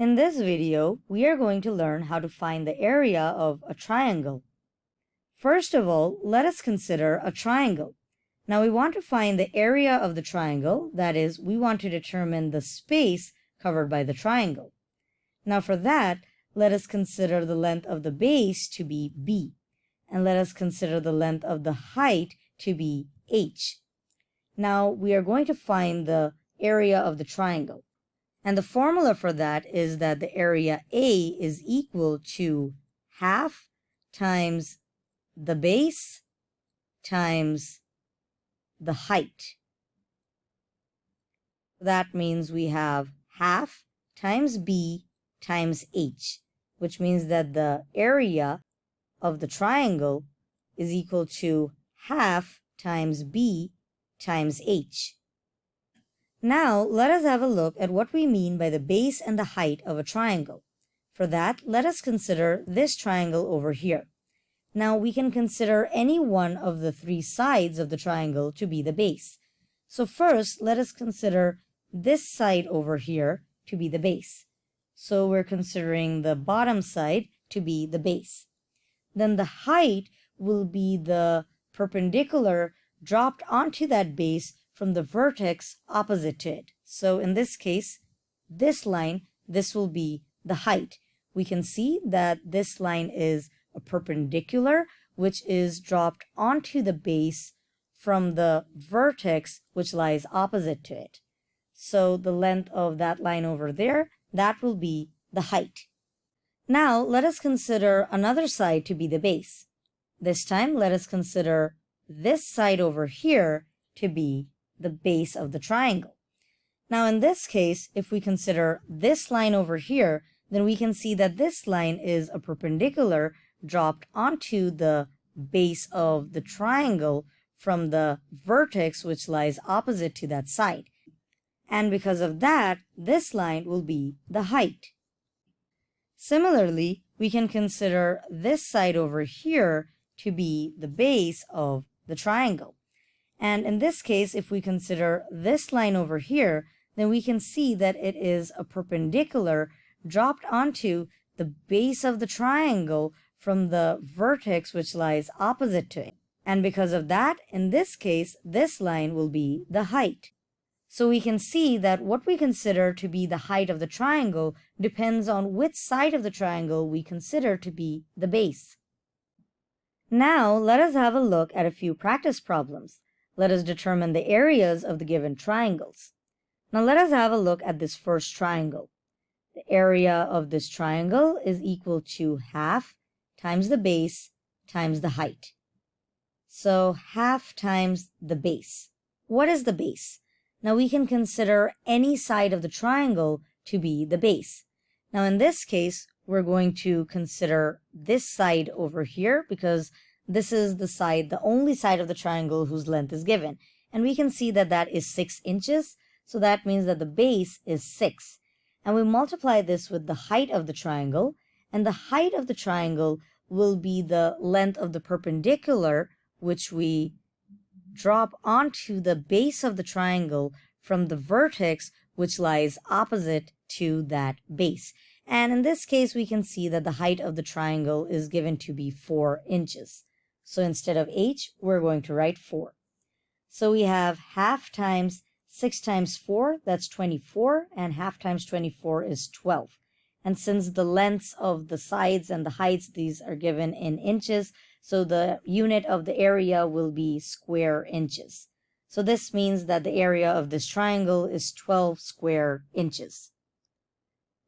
In this video, we are going to learn how to find the area of a triangle. First of all, let us consider a triangle. Now we want to find the area of the triangle, that is, we want to determine the space covered by the triangle. Now for that, let us consider the length of the base to be b, and let us consider the length of the height to be h. Now we are going to find the area of the triangle. And the formula for that is that the area A is equal to half times the base times the height. That means we have half times B times H, which means that the area of the triangle is equal to half times B times H. Now, let us have a look at what we mean by the base and the height of a triangle. For that, let us consider this triangle over here. Now, we can consider any one of the three sides of the triangle to be the base. So first, let us consider this side over here to be the base. So we're considering the bottom side to be the base. Then the height will be the perpendicular dropped onto that base from the vertex opposite to it. So in this case, this line, this will be the height. We can see that this line is a perpendicular, which is dropped onto the base from the vertex which lies opposite to it. So the length of that line over there, that will be the height. Now let us consider another side to be the base. This time let us consider this side over here to be the base of the triangle. Now in this case, if we consider this line over here, then we can see that this line is a perpendicular dropped onto the base of the triangle from the vertex which lies opposite to that side. And because of that, this line will be the height. Similarly, we can consider this side over here to be the base of the triangle. And in this case, if we consider this line over here, then we can see that it is a perpendicular dropped onto the base of the triangle from the vertex which lies opposite to it. And because of that, in this case, this line will be the height. So we can see that what we consider to be the height of the triangle depends on which side of the triangle we consider to be the base. Now, let us have a look at a few practice problems. Let us determine the areas of the given triangles. Now let us have a look at this first triangle. The area of this triangle is equal to half times the base times the height. So half times the base. What is the base? Now we can consider any side of the triangle to be the base. Now in this case, we're going to consider this side over here because this is the side, the only side of the triangle whose length is given. And we can see that that is 6 inches. So that means that the base is 6. And we multiply this with the height of the triangle. And the height of the triangle will be the length of the perpendicular, which we drop onto the base of the triangle from the vertex which lies opposite to that base. And in this case, we can see that the height of the triangle is given to be 4 inches. So instead of h, we're going to write 4. So we have half times 6 times 4, that's 24, and half times 24 is 12. And since the lengths of the sides and the heights, these are given in inches, so the unit of the area will be square inches. So this means that the area of this triangle is 12 square inches.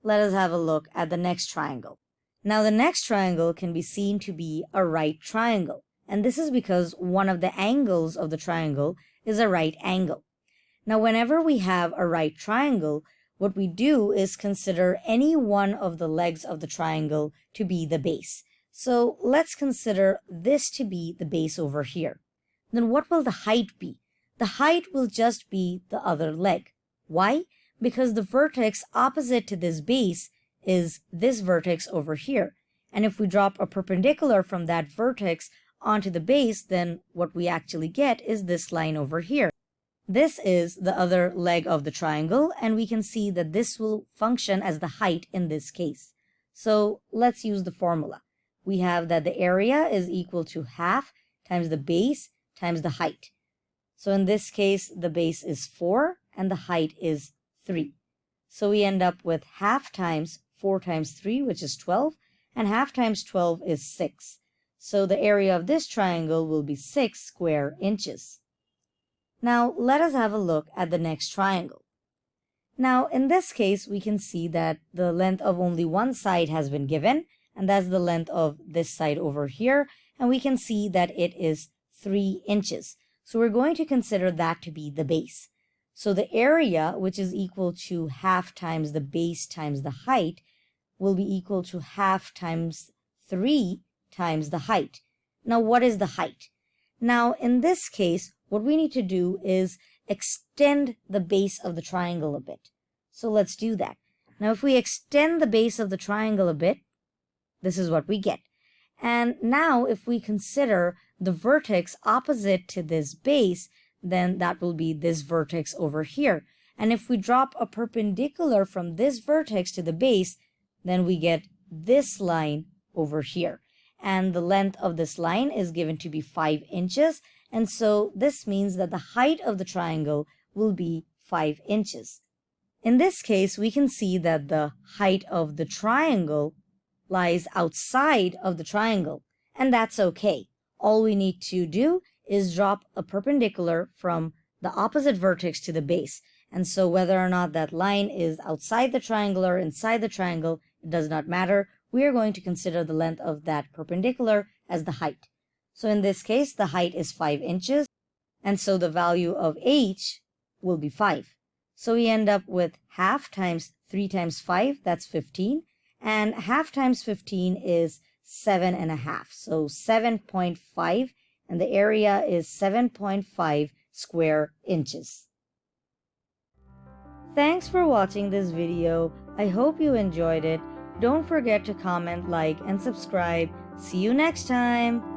Let us have a look at the next triangle. Now the next triangle can be seen to be a right triangle. And this is because one of the angles of the triangle is a right angle. Now whenever we have a right triangle, what we do is consider any one of the legs of the triangle to be the base. So let's consider this to be the base over here. Then what will the height be? The height will just be the other leg. Why? Because the vertex opposite to this base is this vertex over here. And if we drop a perpendicular from that vertex onto the base, then what we actually get is this line over here. This is the other leg of the triangle, and we can see that this will function as the height in this case. So let's use the formula. We have that the area is equal to half times the base times the height. So in this case, the base is 4 and the height is 3. So we end up with half times 4 times 3, which is 12, and half times 12 is 6. So the area of this triangle will be 6 square inches. Now let us have a look at the next triangle. Now in this case, we can see that the length of only one side has been given, and that's the length of this side over here, and we can see that it is 3 inches. So we're going to consider that to be the base. So the area, which is equal to half times the base times the height, will be equal to half times 3 times the height. Now what is the height? Now in this case, what we need to do is extend the base of the triangle a bit. So let's do that. Now if we extend the base of the triangle a bit, this is what we get. And now if we consider the vertex opposite to this base, then that will be this vertex over here. And if we drop a perpendicular from this vertex to the base, then we get this line over here. And the length of this line is given to be 5 inches. And so this means that the height of the triangle will be 5 inches. In this case, we can see that the height of the triangle lies outside of the triangle, and that's okay. All we need to do is drop a perpendicular from the opposite vertex to the base. And so whether or not that line is outside the triangle or inside the triangle, it does not matter. We are going to consider the length of that perpendicular as the height. So in this case, the height is 5 inches, and so the value of h will be 5. So we end up with half times 3 times 5, that's 15, and half times 15 is 7.5. So 7.5, and the area is 7.5 square inches. Thanks for watching this video. I hope you enjoyed it. Don't forget to comment, like, and subscribe. See you next time.